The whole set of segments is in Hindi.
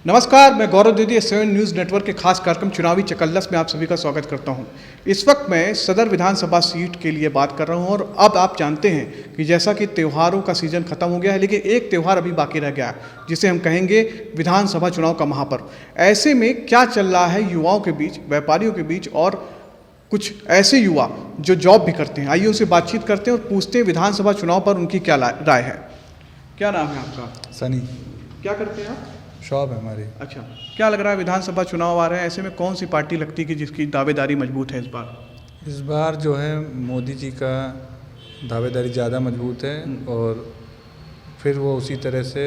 नमस्कार, मैं गौरव द्विवेदी 7 न्यूज़ नेटवर्क के खास कार्यक्रम चुनावी चकल्लस में आप सभी का स्वागत करता हूं। इस वक्त मैं सदर विधानसभा सीट के लिए बात कर रहा हूं और अब आप जानते हैं कि जैसा कि त्योहारों का सीजन खत्म हो गया है, लेकिन एक त्यौहार अभी बाकी रह गया है जिसे हम कहेंगे विधानसभा चुनाव का महापर्व। ऐसे में क्या चल रहा है युवाओं के बीच, व्यापारियों के बीच और कुछ ऐसे युवा जो जॉब भी करते हैं, आइए उनसे बातचीत करते हैं और पूछते हैं विधानसभा चुनाव पर उनकी क्या राय है। क्या नाम है आपका? सनी। क्या करते हैं आप? शॉप है हमारी। अच्छा, क्या लग रहा है विधानसभा चुनाव आ रहे हैं, ऐसे में कौन सी पार्टी लगती है कि जिसकी दावेदारी मजबूत है इस बार? इस बार जो है मोदी जी का दावेदारी ज़्यादा मजबूत है और फिर वो उसी तरह से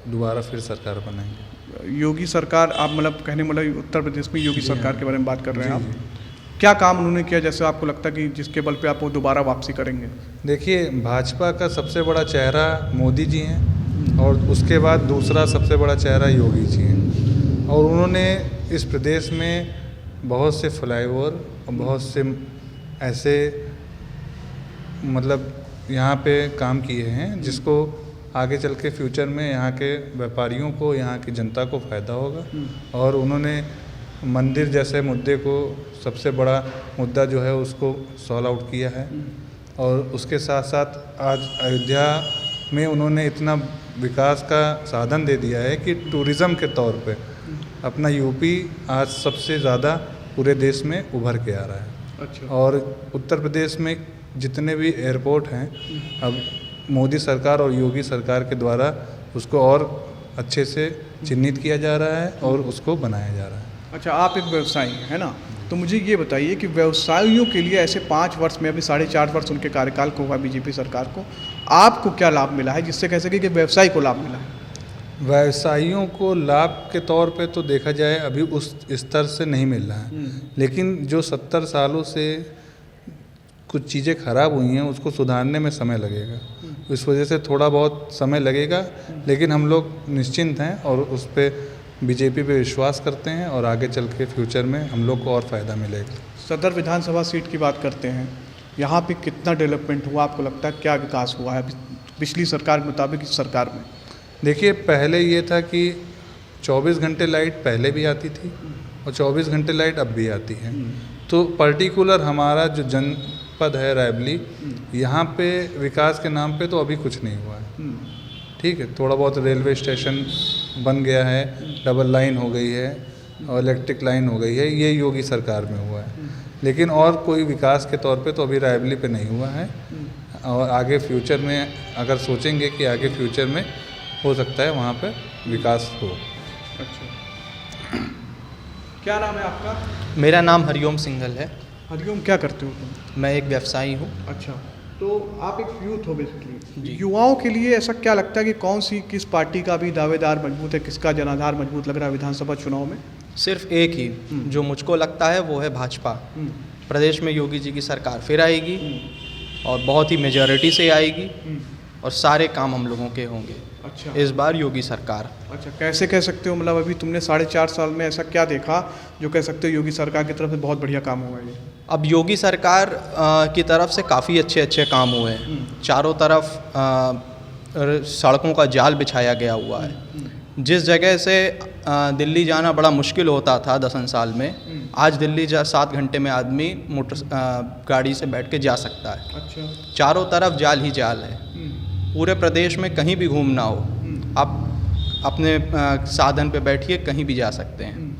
दोबारा फिर सरकार बनाएंगे। योगी सरकार, आप मतलब उत्तर प्रदेश में योगी सरकार के बारे में बात कर रहे हैं जी, आप। क्या काम उन्होंने किया जैसे आपको लगता है कि जिसके बल पे आप वो दोबारा वापसी करेंगे? देखिए, भाजपा का सबसे बड़ा चेहरा मोदी जी हैं और उसके बाद दूसरा सबसे बड़ा चेहरा योगी जी हैं और उन्होंने इस प्रदेश में बहुत से फ्लाईओवर और बहुत से ऐसे मतलब यहाँ पे काम किए हैं जिसको आगे चल के फ्यूचर में यहाँ के व्यापारियों को, यहाँ की जनता को फ़ायदा होगा। और उन्होंने मंदिर जैसे मुद्दे को, सबसे बड़ा मुद्दा जो है उसको सॉल्व आउट किया है और उसके साथ साथ आज अयोध्या में उन्होंने इतना विकास का साधन दे दिया है कि टूरिज़्म के तौर पे अपना यूपी आज सबसे ज़्यादा पूरे देश में उभर के आ रहा है। अच्छा। और उत्तर प्रदेश में जितने भी एयरपोर्ट हैं अब मोदी सरकार और योगी सरकार के द्वारा उसको और अच्छे से चिन्हित किया जा रहा है और उसको बनाया जा रहा है। अच्छा, आप एक व्यवसायी हैं ना, तो मुझे ये बताइए कि व्यवसायियों के लिए ऐसे 5 वर्ष में, अभी 4.5 वर्ष उनके कार्यकाल को हुआ बीजेपी सरकार को, आपको क्या लाभ मिला है जिससे कह सके कि व्यवसायी को लाभ मिला है? व्यवसायियों को लाभ के तौर पे तो देखा जाए अभी उस स्तर से नहीं मिल रहा है, लेकिन जो 70 सालों से कुछ चीज़ें खराब हुई हैं उसको सुधारने में समय लगेगा। इस वजह से थोड़ा बहुत समय लगेगा, लेकिन हम लोग निश्चिंत हैं और उस पर बीजेपी पे विश्वास करते हैं और आगे चल के फ्यूचर में हम लोग को और फ़ायदा मिलेगा। सदर विधानसभा सीट की बात करते हैं, यहाँ पे कितना डेवलपमेंट हुआ आपको लगता है, क्या विकास हुआ है पिछली सरकार के मुताबिक इस सरकार में? देखिए, पहले ये था कि 24 घंटे लाइट पहले भी आती थी और 24 घंटे लाइट अब भी आती है। तो पर्टिकुलर हमारा जो जनपद है रायबली, यहाँ पे विकास के नाम पे तो अभी कुछ नहीं हुआ है। ठीक है, थोड़ा बहुत रेलवे स्टेशन बन गया है, डबल लाइन हो गई है और इलेक्ट्रिक लाइन हो गई है, ये योगी सरकार में हुआ है, लेकिन और कोई विकास के तौर पे तो अभी रायबली पे नहीं हुआ है। और आगे फ्यूचर में अगर सोचेंगे कि आगे फ्यूचर में हो सकता है वहाँ पे विकास हो। अच्छा, क्या नाम है आपका? मेरा नाम हरिओम सिंघल है। हरिओम, क्या करते हो तुम? मैं एक व्यवसायी हूँ। अच्छा, तो आप एक यूथ हो बेसिकली। युवाओं के लिए ऐसा क्या लगता है कि किस पार्टी का भी दावेदार मजबूत है, किसका जनाधार मजबूत लग रहा है विधानसभा चुनाव में? सिर्फ एक ही जो मुझको लगता है वो है भाजपा। प्रदेश में योगी जी की सरकार फिर आएगी और बहुत ही मेजॉरिटी से आएगी और सारे काम हम लोगों के होंगे। अच्छा, इस बार योगी सरकार। अच्छा, कैसे कह सकते हो, मतलब अभी तुमने 4.5 साल में ऐसा क्या देखा जो कह सकते हो योगी सरकार की तरफ से बहुत बढ़िया काम हुआ है ये? अब योगी सरकार की तरफ से काफ़ी अच्छे अच्छे काम हुए हैं। चारों तरफ सड़कों का जाल बिछाया गया हुआ है। जिस जगह से दिल्ली जाना बड़ा मुश्किल होता था 10 साल में, आज दिल्ली 7 घंटे में आदमी गाड़ी से बैठ के जा सकता है। अच्छा, चारों तरफ जाल ही जाल है। पूरे प्रदेश में कहीं भी घूमना हो, आप अपने साधन पे बैठिए, कहीं भी जा सकते हैं।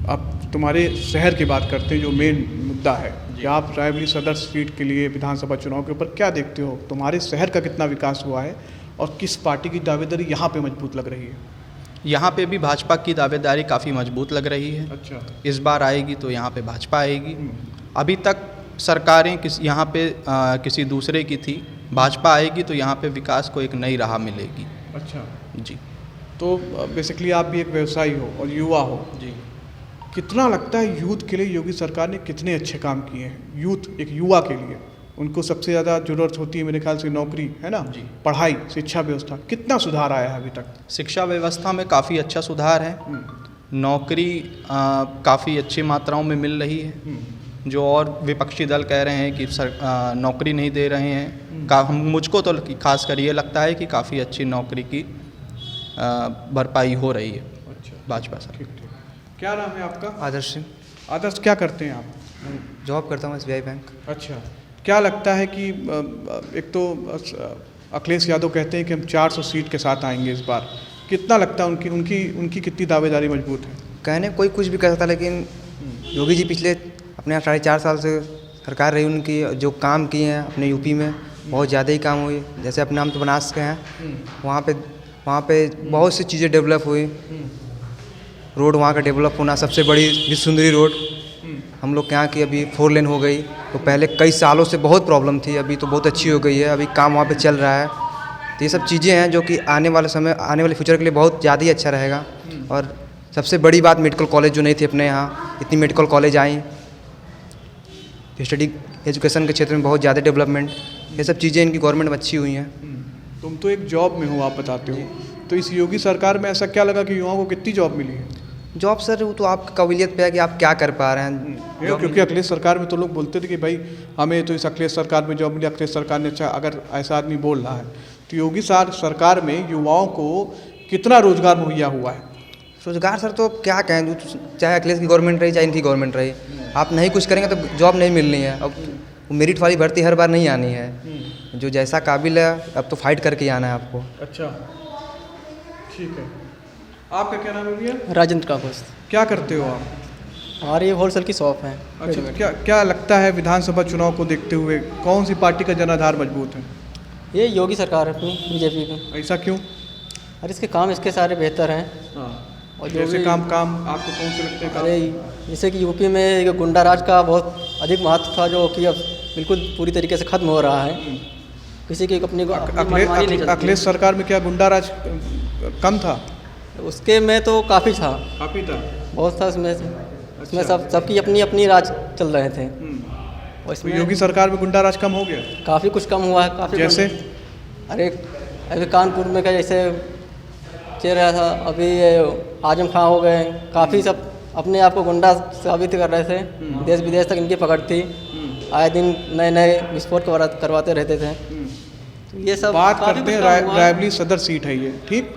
अब तुम्हारे शहर की बात करते हैं जो मेन मुद्दा है कि आप रायबरेली सदर सीट के लिए विधानसभा चुनाव के ऊपर क्या देखते हो, तुम्हारे शहर का कितना विकास हुआ है और किस पार्टी की दावेदारी यहाँ पे मजबूत लग रही है? यहाँ पे भी भाजपा की दावेदारी काफ़ी मजबूत लग रही है। अच्छा, इस बार आएगी तो यहाँ पे भाजपा आएगी। अभी तक सरकारें यहाँ पे किसी दूसरे की थी, भाजपा आएगी तो यहाँ पे विकास को एक नई राह मिलेगी। अच्छा जी। तो बेसिकली आप भी एक व्यवसायी हो और युवा हो जी। कितना लगता है यूथ के लिए योगी सरकार ने कितने अच्छे काम किए हैं? यूथ, एक युवा के लिए उनको सबसे ज़्यादा ज़रूरत होती है मेरे ख्याल से नौकरी, है ना? जी। पढ़ाई, शिक्षा व्यवस्था, कितना सुधार आया है अभी तक? शिक्षा व्यवस्था में काफ़ी अच्छा सुधार है। नौकरी काफ़ी अच्छी मात्राओं में मिल रही है। जो और विपक्षी दल कह रहे हैं कि नौकरी नहीं दे रहे हैं, मुझको तो खास कर ये लगता है कि काफ़ी अच्छी नौकरी की भरपाई हो रही है अच्छा, भाजपा से। ठीक ठीक। क्या नाम है आपका? आदर्श सिंह। आदर्श, क्या करते हैं आप? जॉब करता हूँ SBI बैंक। अच्छा, क्या लगता है कि एक तो अखिलेश यादव कहते हैं कि हम 400 सीट के साथ आएंगे इस बार, कितना लगता है उनकी उनकी उनकी कितनी दावेदारी मजबूत है? कहने कोई कुछ भी कर सकता, लेकिन योगी जी पिछले अपने 4.5 साल से सरकार रही, उनकी जो काम किए हैं अपने यूपी में बहुत ज़्यादा ही काम हुए। जैसे अपने हम तो बनास के हैं, वहाँ पे बहुत सी चीज़ें डेवलप हुई। रोड वहाँ का डेवलप होना, सबसे बड़ी विश्व सुंदरी रोड हम लोग के यहाँ की अभी 4 लेन हो गई। तो पहले कई सालों से बहुत प्रॉब्लम थी, अभी तो बहुत अच्छी हो गई है, अभी काम वहाँ पे चल रहा है। तो ये सब चीज़ें हैं जो कि आने वाले फ्यूचर के लिए बहुत ज़्यादा ही अच्छा रहेगा। और सबसे बड़ी बात, मेडिकल कॉलेज जो नहीं थी अपने यहाँ, इतनी मेडिकल कॉलेज आई, स्टडी एजुकेशन के क्षेत्र में बहुत ज़्यादा डेवलपमेंट, ये सब चीज़ें इनकी गवर्नमेंट में अच्छी हुई हैं। तुम तो एक जॉब में हो, आप बताते हो, तो इस योगी सरकार में ऐसा क्या लगा कि युवाओं को कितनी जॉब मिली है? जॉब सर वो तो आपकी काबिलियत पे है कि आप क्या कर पा रहे हैं। क्योंकि अखिलेश सरकार में तो लोग बोलते थे कि भाई हमें तो इस अखिलेश सरकार में जॉब मिली, अखिलेश सरकार ने, अच्छा अगर ऐसा आदमी बोल रहा है तो योगी सरकार में युवाओं को कितना रोजगार मुहैया हुआ है? रोजगार सर तो क्या कहें, चाहे अखिलेश की गवर्नमेंट रही चाहे इनकी गवर्नमेंट रही, आप नहीं कुछ करेंगे तो जॉब नहीं मिलनी है। अब मेरिट वाली भर्ती हर बार नहीं आनी है, जो जैसा काबिल है अब तो फाइट करके आना है आपको। अच्छा, ठीक है। आपका क्या नाम है भैया? राजेंद्र काकोस। क्या करते हो आप? हमारी होलसेल की शॉप है। अच्छा, तो क्या लगता है विधानसभा चुनाव को देखते हुए कौन सी पार्टी का जनाधार मजबूत है? ये योगी सरकार है अपनी बीजेपी की। ऐसा क्यों? और इसके काम इसके सारे बेहतर हैं। और जैसे काम आपको कौन से लगते हैं? अरे जैसे कि यूपी में ये गुंडा राज का बहुत अधिक महत्व था, जो कि अब बिल्कुल पूरी तरीके से खत्म हो रहा है। किसी की अपनी मनमानी नहीं चलती। अखिलेश सरकार में क्या गुंडा राज कम था? उसके में तो काफ़ी था, काफ़ी था, बहुत था उसमें सबकी अपनी अपनी राज चल रहे थे। और तो इसमें योगी सरकार में गुंडा राज कम हो गया? काफ़ी कुछ कम हुआ है, काफ़ी। जैसे अरे कानपुर में क्या जैसे चल रहा था, अभी ये आजम खां हो गए, काफ़ी सब अपने आप को गुंडा साबित कर रहे थे। देश विदेश तक इनकी पकड़ थी, आए दिन नए नए विस्फोट करवाते रहते थे। तो ये सब बात करते हैं रायबरेली सदर सीट है ये, ठीक?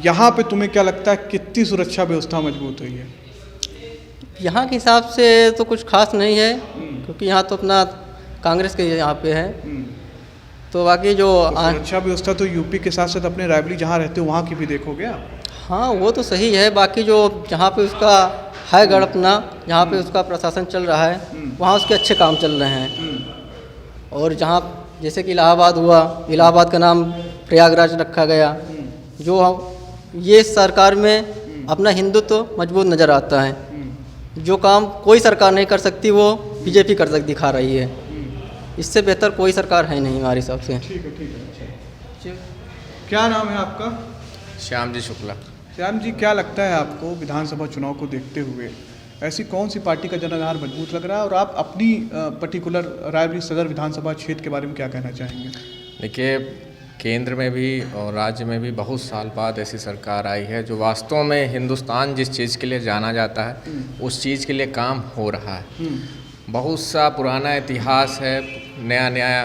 यहाँ पे तुम्हें क्या लगता है कितनी सुरक्षा व्यवस्था मजबूत हुई है? यहाँ के हिसाब से तो कुछ खास नहीं है, क्योंकि यहाँ तो अपना कांग्रेस के यहाँ पे है। तो बाकी जो सुरक्षा व्यवस्था तो यूपी के साथ साथ अपने रायबरेली जहाँ रहते हो वहाँ की भी देखोगे आप? हाँ, वो तो सही है। बाकी जो जहाँ पे उसका है गढ़ अपना, जहाँ पे उसका प्रशासन चल रहा है, वहाँ उसके अच्छे काम चल रहे हैं। और जहाँ जैसे कि इलाहाबाद हुआ, इलाहाबाद का नाम प्रयागराज रखा गया, जो ये सरकार में अपना हिंदुत्व मजबूत नज़र आता है। जो काम कोई सरकार नहीं कर सकती वो बीजेपी कर सकती दिखा रही है। इससे बेहतर कोई सरकार है नहीं हमारे हिसाब से। ठीक है। क्या नाम है आपका? श्याम जी शुक्ला। श्याम जी, क्या लगता है आपको विधानसभा चुनाव को देखते हुए ऐसी कौन सी पार्टी का जनाधार मजबूत लग रहा है, और आप अपनी पर्टिकुलर रायबरेली सदर विधानसभा क्षेत्र के बारे में क्या कहना चाहेंगे? देखिए, केंद्र में भी और राज्य में भी बहुत साल बाद ऐसी सरकार आई है जो वास्तव में हिंदुस्तान जिस चीज़ के लिए जाना जाता है उस चीज़ के लिए काम हो रहा है। बहुत सा पुराना इतिहास है, नया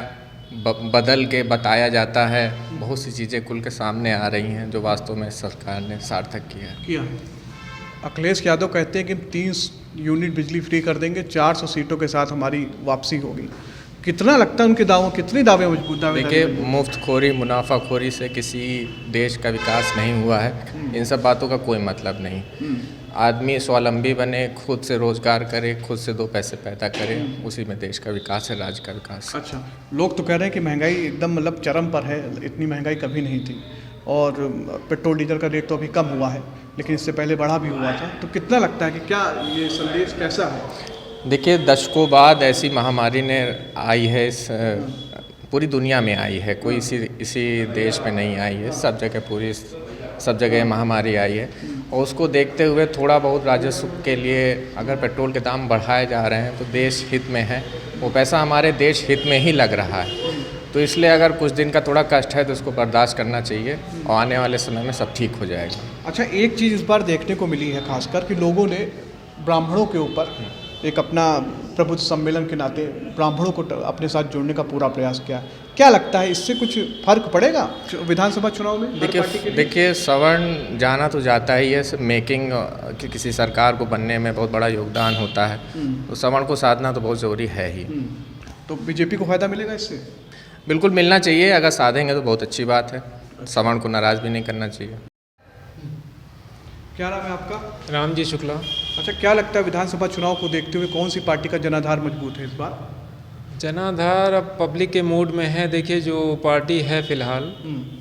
बदल के बताया जाता है। बहुत सी चीज़ें खुल के सामने आ रही हैं जो वास्तव में सरकार ने सार्थक किया है। अखिलेश यादव कहते हैं कि 3 यूनिट बिजली फ्री कर देंगे, 400 सीटों के साथ हमारी वापसी होगी। कितना लगता है उनके दावों, कितने दावे मजबूत दावे? देखिए, मुफ्तखोरी मुनाफाखोरी से किसी देश का विकास नहीं हुआ है। इन सब बातों का कोई मतलब नहीं। आदमी स्वावलंबी बने, खुद से रोजगार करे, खुद से 2 पैसे पैदा करे, उसी में देश का विकास है, राज्य का विकास। अच्छा, लोग तो कह रहे हैं कि महंगाई एकदम मतलब चरम पर है, इतनी महंगाई कभी नहीं थी, और पेट्रोल डीजल का रेट तो अभी कम हुआ है, लेकिन इससे पहले बढ़ा भी हुआ था। तो कितना लगता है कि क्या ये संदेश कैसा है? देखिए, दशकों बाद ऐसी महामारी ने आई है, इस पूरी दुनिया में आई है, कोई इसी देश में नहीं आई है। सब जगह महामारी आई है, और उसको देखते हुए थोड़ा बहुत राजस्व के लिए अगर पेट्रोल के दाम बढ़ाए जा रहे हैं तो देश हित में है, वो पैसा हमारे देश हित में ही लग रहा है। तो इसलिए अगर कुछ दिन का थोड़ा कष्ट है तो उसको बर्दाश्त करना चाहिए, और आने वाले समय में सब ठीक हो जाएगा। अच्छा, एक चीज़ इस बार देखने को मिली है खासकर कि लोगों ने ब्राह्मणों के ऊपर एक अपना प्रबुद्ध सम्मेलन के नाते ब्राह्मणों को अपने साथ जोड़ने का पूरा प्रयास किया। क्या लगता है इससे कुछ फर्क पड़ेगा विधानसभा चुनाव में हर पार्टी के लिए? देखिए सवर्ण जाना तो जाता ही है, मेकिंग कि किसी सरकार को बनने में बहुत बड़ा योगदान होता है, तो सवर्ण को साधना तो बहुत ज़रूरी है ही। तो बीजेपी को फायदा मिलेगा इससे? बिल्कुल मिलना चाहिए, अगर साधेंगे तो बहुत अच्छी बात है, सवर्ण को नाराज़ भी नहीं करना चाहिए। क्या नाम है आपका? राम जी शुक्ला। अच्छा, क्या लगता है विधानसभा चुनाव को देखते हुए कौन सी पार्टी का जनाधार मजबूत है इस बार? जनाधार अब पब्लिक के मूड में है। देखिए जो पार्टी है फिलहाल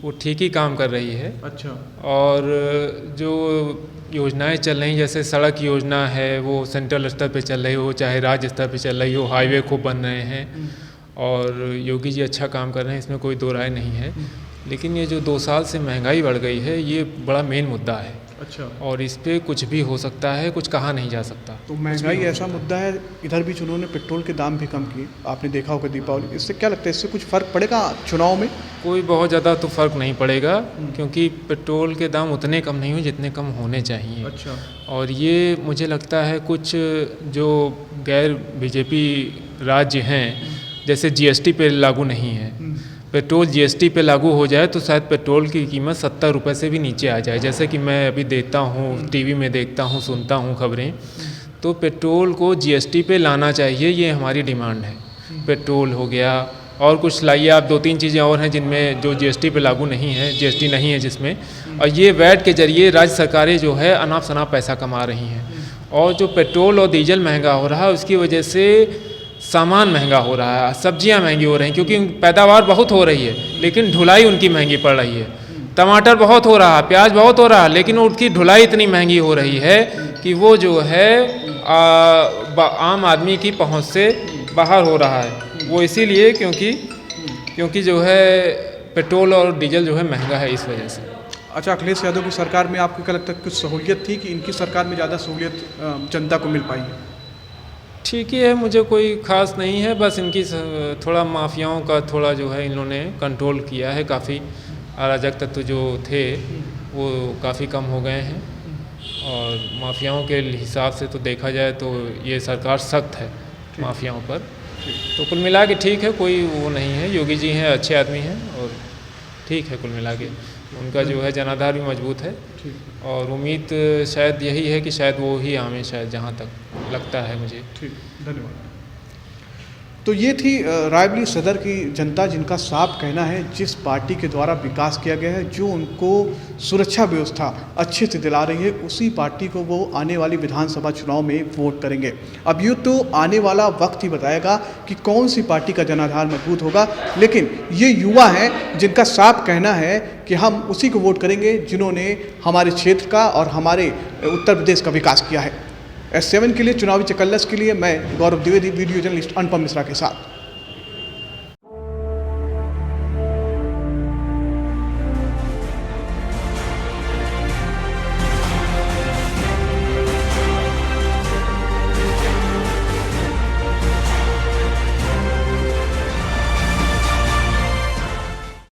वो ठीक ही काम कर रही है, अच्छा। और जो योजनाएं चल रही जैसे सड़क योजना है वो सेंट्रल स्तर पे चल रही हो, चाहे राज्य स्तर पे चल रही हो, हाईवे खूब बन रहे हैं और योगी जी अच्छा काम कर रहे हैं, इसमें कोई दो राय नहीं है। लेकिन ये जो 2 साल से महंगाई बढ़ गई है ये बड़ा मेन मुद्दा है, अच्छा। और इस पे कुछ भी हो सकता है, कुछ कहा नहीं जा सकता। तो महंगाई ऐसा मुद्दा है, इधर भी उन्होंने पेट्रोल के दाम भी कम किए, आपने देखा होगा दीपावली, इससे क्या लगता है इससे कुछ फ़र्क पड़ेगा चुनाव में? कोई बहुत ज़्यादा तो फ़र्क नहीं पड़ेगा, क्योंकि पेट्रोल के दाम उतने कम नहीं हुए जितने कम होने चाहिए। अच्छा। और ये मुझे लगता है कुछ जो गैर बीजेपी राज्य हैं जैसे जीएसटी पे लागू नहीं है, पेट्रोल जीएसटी पे लागू हो जाए तो शायद पेट्रोल की कीमत 70 रुपये से भी नीचे आ जाए। जैसे कि मैं अभी देखता हूँ, टीवी में देखता हूँ, सुनता हूँ खबरें, तो पेट्रोल को जीएसटी पे लाना चाहिए, ये हमारी डिमांड है। पेट्रोल हो गया और कुछ लाइए आप, 2-3 चीज़ें और हैं जिनमें जो जीएसटी पे लागू नहीं है, जीएसटी नहीं है जिसमें, और ये वैट के जरिए राज्य सरकारें जो है अनाप शनाप पैसा कमा रही हैं। और जो पेट्रोल और डीजल महंगा हो रहा है उसकी वजह से सामान महंगा हो रहा है, सब्जियां महंगी हो रही हैं, क्योंकि पैदावार बहुत हो रही है लेकिन ढुलाई उनकी महंगी पड़ रही है। टमाटर बहुत हो रहा है, प्याज बहुत हो रहा है, लेकिन उनकी ढुलाई इतनी महंगी हो रही है कि वो जो है आम आदमी की पहुंच से बाहर हो रहा है। वो इसीलिए क्योंकि जो है पेट्रोल और डीजल जो है महंगा है, इस वजह से। अच्छा, अखिलेश यादव की सरकार में आपको क्या लगता है कुछ सहूलियत थी कि इनकी सरकार में ज़्यादा सहूलियत जनता को मिल पाई है? ठीक ही है, मुझे कोई ख़ास नहीं है, बस इनकी थोड़ा माफियाओं का थोड़ा जो है इन्होंने कंट्रोल किया है, काफ़ी अराजक तत्व जो थे वो काफ़ी कम हो गए हैं, और माफियाओं के हिसाब से तो देखा जाए तो ये सरकार सख्त है माफियाओं पर। तो कुल मिला के ठीक है, कोई वो नहीं है, योगी जी हैं, अच्छे आदमी हैं और ठीक है कुल मिला के। उनका जो है जनाधार भी मजबूत है, और उम्मीद शायद यही है कि शायद वो ही आवे, शायद जहाँ तक लगता है मुझे। ठीक, धन्यवाद। तो ये थी रायबरेली सदर की जनता, जिनका साफ कहना है जिस पार्टी के द्वारा विकास किया गया है, जो उनको सुरक्षा व्यवस्था अच्छे से दिला रही है, उसी पार्टी को वो आने वाली विधानसभा चुनाव में वोट करेंगे। अब ये तो आने वाला वक्त ही बताएगा कि कौन सी पार्टी का जनाधार मजबूत होगा, लेकिन ये युवा हैं जिनका साफ कहना है कि हम उसी को वोट करेंगे जिन्होंने हमारे क्षेत्र का और हमारे उत्तर प्रदेश का विकास किया है। S7 के लिए चुनावी चकल्लस के लिए मैं गौरव द्विवेदी, वीडियो जर्नलिस्ट अनुपम मिश्रा के साथ।